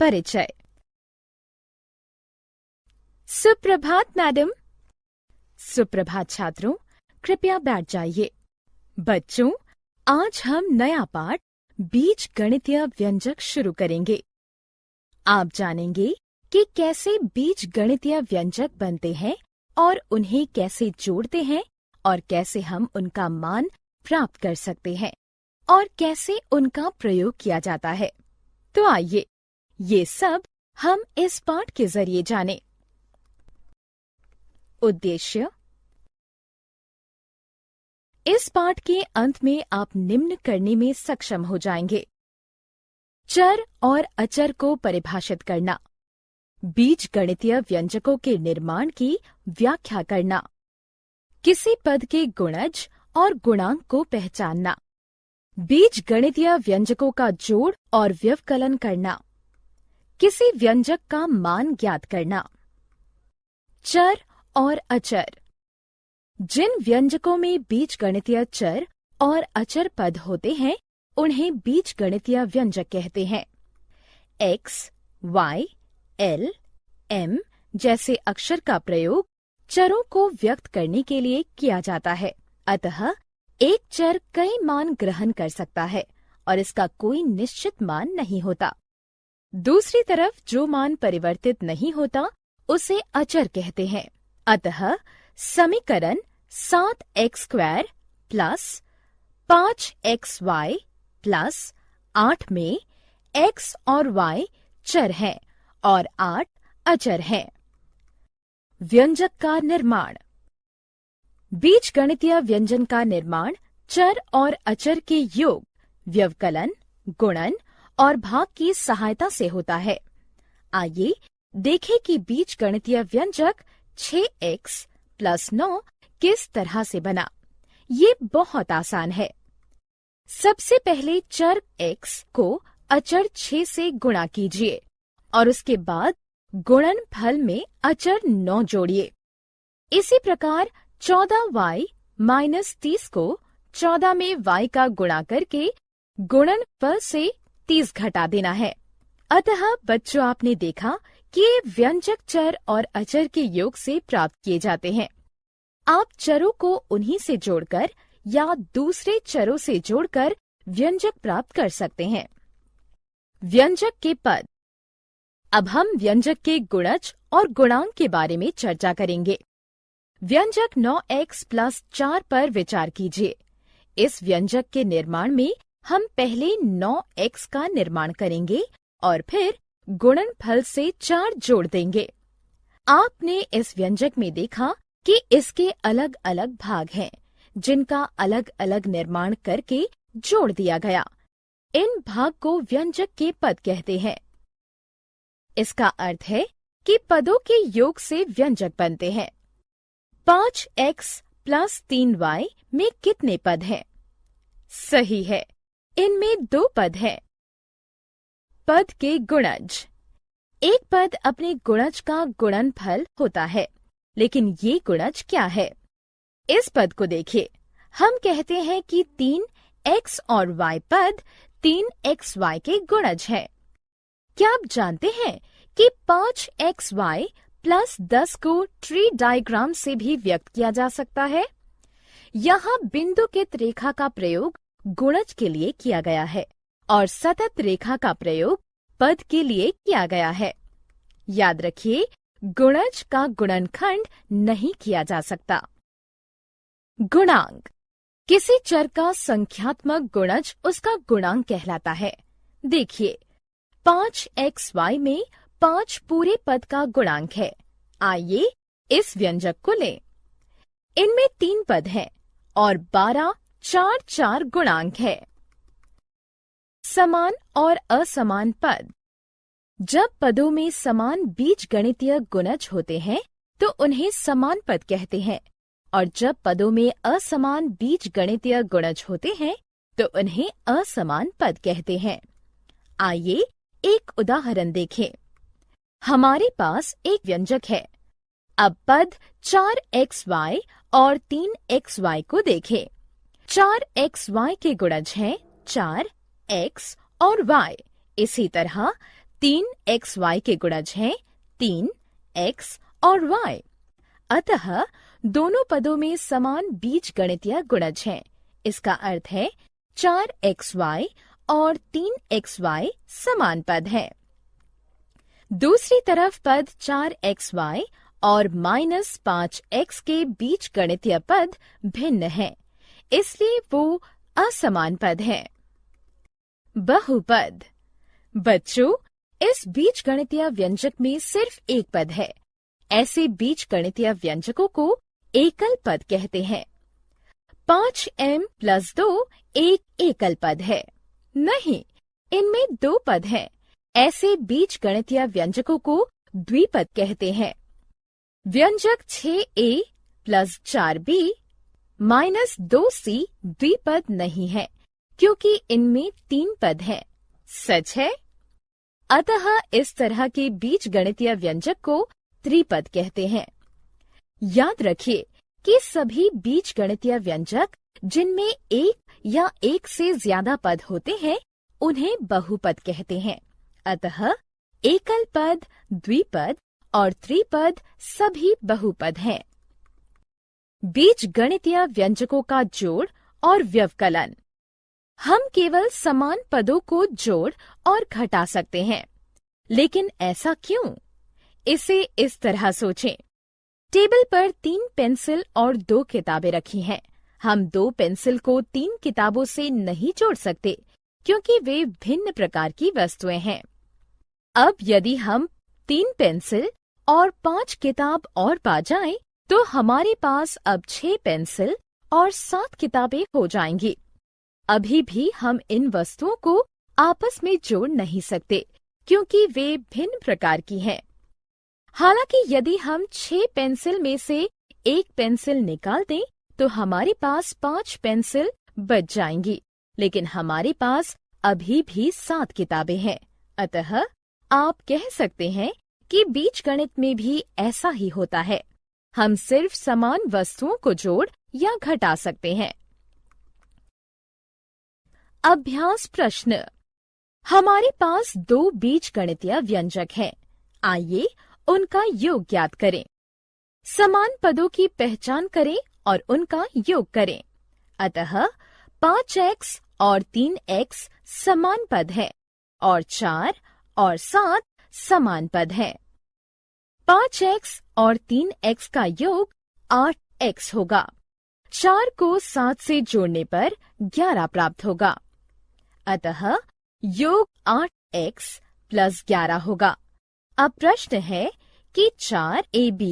परिचय। सुप्रभात मैडम। सुप्रभात छात्रों, कृपया बैठ जाइए। बच्चों, आज हम नया पाठ बीज गणितीय व्यंजक शुरू करेंगे। आप जानेंगे कि कैसे बीज गणितीय व्यंजक बनते हैं और उन्हें कैसे जोड़ते हैं और कैसे हम उनका मान प्राप्त कर सकते हैं और कैसे उनका प्रयोग किया जाता है। तो आइए, ये सब हम इस पाठ के जरिए जानें। उद्देश्य। इस पाठ के अंत में आप निम्न करने में सक्षम हो जाएंगे: चर और अचर को परिभाषित करना, बीज गणितीय व्यंजकों के निर्माण की व्याख्या करना, किसी पद के गुणज और गुणांक को पहचानना, बीज गणितीय व्यंजकों का जोड़ और व्यवकलन करना, किसी व्यंजक का मान ज्ञात करना। चर और अचर। जिन व्यंजकों में बीजगणितीय चर और अचर पद होते हैं उन्हें बीजगणितीय व्यंजक कहते हैं। x, y, l, m जैसे अक्षर का प्रयोग चरों को व्यक्त करने के लिए किया जाता है। अतः एक चर कई मान ग्रहण कर सकता है और इसका कोई निश्चित मान नहीं होता। दूसरी तरफ जो मान परिवर्तित नहीं होता उसे अचर कहते हैं। अतः समीकरण 7x² प्लस 5xy प्लस 8 में x और y चर हैं और 8 अचर हैं। व्यंजक का निर्माण। बीजगणितीय व्यंजन का निर्माण चर और अचर के योग, व्यवकलन, गुणन और भाग की सहायता से होता है। आइए देखें कि बीजगणितीय व्यंजक 6x प्लस 9 किस तरह से बना। ये बहुत आसान है। सबसे पहले चर x को अचर 6 से गुणा कीजिए और उसके बाद गुणनफल में अचर 9 जोड़िए। इसी प्रकार 14y माइनस 30 को 14 में y का गुणा करके गुणनफल से 30 घटा देना है। अतः बच्चों, आपने देखा कि ये व्यंजक चर और अचर के योग से प्राप्त किए जाते हैं। आप चरों को उन्हीं से जोड़कर या दूसरे चरों से जोड़कर व्यंजक प्राप्त कर सकते हैं। व्यंजक के पद। अब हम व्यंजक के गुणज और गुणांक के बारे में चर्चा करेंगे। व्यंजक 9x प्लस 4 पर विचार कीजिए। इस व्यंजक के निर्माण में हम पहले 9x का निर्माण करेंगे और फिर गुणनफल से 4 जोड़ देंगे। आपने इस व्यंजक में देखा कि इसके अलग अलग भाग हैं, जिनका अलग अलग निर्माण करके जोड़ दिया गया। इन भाग को व्यंजक के पद कहते हैं। इसका अर्थ है कि पदों के योग से व्यंजक बनते हैं। 5x प्लस 3y में कितने पद हैं? सही है, इनमें 2 पद हैं। पद के गुणज। एक पद अपने गुणज का गुणनफल होता है, लेकिन ये गुणज क्या है? इस पद को देखिए। हम कहते हैं कि 3x और y पद 3xy के गुणज हैं। क्या आप जानते हैं कि 5xy प्लस 10 को ट्री डायग्राम से भी व्यक्त किया जा सकता है? यहाँ बिंदुकित रेखा का प्रयोग गुणज के लिए किया गया है और सतत रेखा का प्रयोग पद के लिए किया गया है। याद रखिए, गुणज का गुणनखंड नहीं किया जा सकता। गुणांक। किसी चर का संख्यात्मक गुणज उसका गुणांक कहलाता है। देखिए, 5xy में 5 पूरे पद का गुणांक है। आइए इस व्यंजक को लें। इनमें 3 पद हैं और 12 4 गुणांक है। समान और असमान पद। जब पदों में समान बीजगणितीय गुणज होते हैं तो उन्हें समान पद कहते हैं, और जब पदों में असमान बीजगणितीय गुणज होते हैं तो उन्हें असमान पद कहते हैं। आइए एक उदाहरण देखें। हमारे पास एक व्यंजक है। अब पद 4xy और 3xy को देखें। 4xy के गुणज हैं 4x और y। इसी तरह 3xy के गुणज हैं 3x और y। अतः दोनों पदों में समान बीजगणितीय गुणज हैं। इसका अर्थ है 4xy और 3xy समान पद हैं। दूसरी तरफ पद 4xy और -5x के बीजगणितीय पद भिन्न हैं, इसलिए वो असमान पद हैं। बहुपद। बच्चों, इस बीजगणितीय व्यंजक में सिर्फ एक पद है। ऐसे बीजगणितीय व्यंजकों को एकल पद कहते हैं। 5m + 2 एक एकल पद है। नहीं, इनमें दो पद हैं। ऐसे बीजगणितीय व्यंजकों को द्विपद कहते हैं। व्यंजक 6a + 4b - 2c द्विपद नहीं है, क्योंकि इनमें 3 पद हैं। सच है? अतः इस तरह के बीजगणितीय व्यंजक को त्रिपद कहते हैं। याद रखिए कि सभी बीजगणितीय व्यंजक जिनमें एक या एक से ज्यादा पद होते हैं, उन्हें बहुपद कहते हैं। अतः एकल पद, द्विपद और त्रिपद सभी बहुपद हैं। बीजगणितीय व्यंजकों का जोड़ और व्यवकलन। हम केवल समान पदों को जोड़ और घटा सकते हैं, लेकिन ऐसा क्यों? इसे इस तरह सोचें। टेबल पर 3 पेंसिल और 2 किताबें रखी हैं। हम 2 पेंसिल को 3 किताबों से नहीं जोड़ सकते, क्योंकि वे भिन्न प्रकार की वस्तुएं हैं। अब यदि हम 3 पेंसिल और 5 किताब और पा जाएं, तो हमारे पास अब 6 पेंसिल और 7 किताबें हो जाएंगी। अभी भी हम इन वस्तुओं को आपस में जोड़ नहीं सकते, क्योंकि वे भिन्न प्रकार की हैं। हालांकि यदि हम 6 पेंसिल में से एक पेंसिल निकाल दें, तो हमारे पास 5 पेंसिल बच जाएंगी, लेकिन हमारे पास अभी भी 7 किताबें हैं। अतः आप कह सकते हैं कि बीजगणित में भी ऐसा ही होता है। हम सिर्फ समान वस्तुओं को जोड़ या घटा सकते हैं। अभ्यास प्रश्न। हमारे पास 2 बीजगणितीय व्यंजक हैं। आइए उनका योग ज्ञात करें। समान पदों की पहचान करें और उनका योग करें। अतः 5x और 3x समान पद है और 4 और 7 समान पद है। 5x और 3x का योग 8x होगा। 4 को 7 से जोड़ने पर 11 प्राप्त होगा। अतः योग 8x + 11 होगा। अब प्रश्न है कि 4ab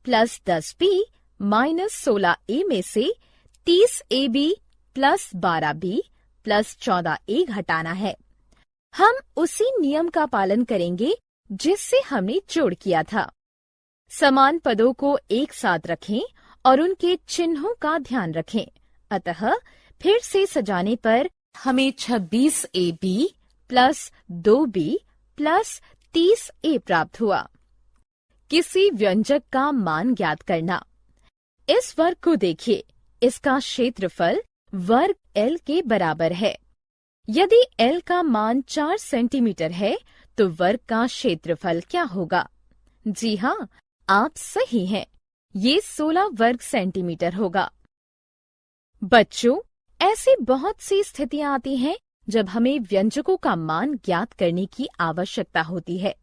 + 10b - 16a में से 30ab + 12b + 14a घटाना है। हम उसी नियम का पालन करेंगे जिससे हमने जोड़ किया था। समान पदों को एक साथ रखें और उनके चिन्हों का ध्यान रखें। अतः फिर से सजाने पर हमें 26ab + 2b + 30a प्राप्त हुआ। किसी व्यंजक का मान ज्ञात करना। इस वर्ग को देखिए, इसका क्षेत्रफल वर्ग L के बराबर है। यदि L का मान 4 सेंटीमीटर है, तो वर्ग का क्षेत्रफल क्या होगा? जी हाँ, आप सही हैं। ये 16 वर्ग सेंटीमीटर होगा। बच्चों, ऐसी बहुत सी स्थितियां आती हैं जब हमें व्यंजकों का मान ज्ञात करने की आवश्यकता होती है।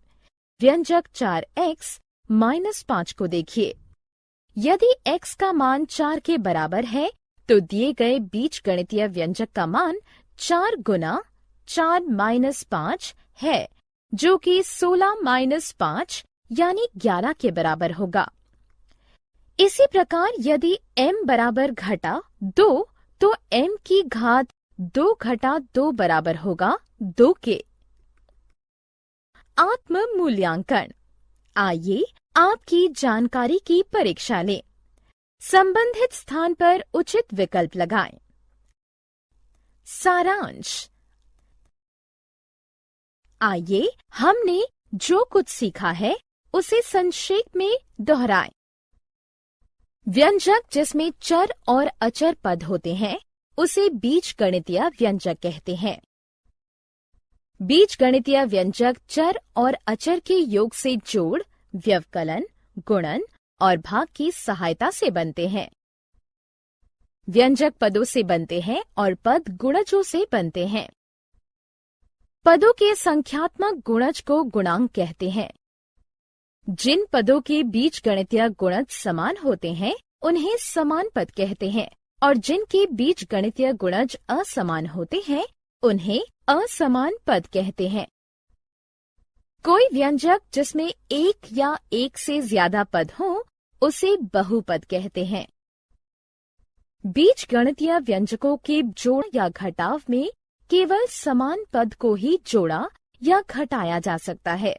व्यंजक 4x - 5 को देखिए। यदि x का मान 4 के बराबर है, तो दिए गए बीजगणितीय व्यंजक का मान 4 गुना 4 - 5 है, जो कि 16 - 5 यानी 11 के बराबर होगा। इसी प्रकार यदि m बराबर घटा 2, तो m की घात 2 घटा 2 बराबर होगा 2 के। आत्म मूल्यांकन। आइए आपकी जानकारी की परीक्षा लें। संबंधित स्थान पर उचित विकल्प लगाएं। सारांश। आइए हमने जो कुछ सीखा है उसे संक्षेप में दोहराएं। व्यंजक जिसमें चर और अचर पद होते हैं, उसे बीजगणितीय व्यंजक कहते हैं। बीजगणितीय व्यंजक चर और अचर के योग से जोड़, व्यवकलन, गुणन और भाग की सहायता से बनते हैं। व्यंजक पदों से बनते हैं और पद गुणजों से बनते हैं। पदों के संख्यात्मक गुणज को गुणांक कहते हैं। जिन पदों के बीजगणितीय गुणज समान होते हैं उन्हें समान पद कहते हैं और जिनके बीजगणितीय गुणज असमान होते हैं उन्हें असमान पद कहते हैं। कोई व्यंजक जिसमें एक या एक से ज्यादा पद हो उसे बहुपद कहते हैं। बीजगणितीय व्यंजकों के जोड़ या घटाव में केवल समान पद को ही जोड़ा या घटाया जा सकता है।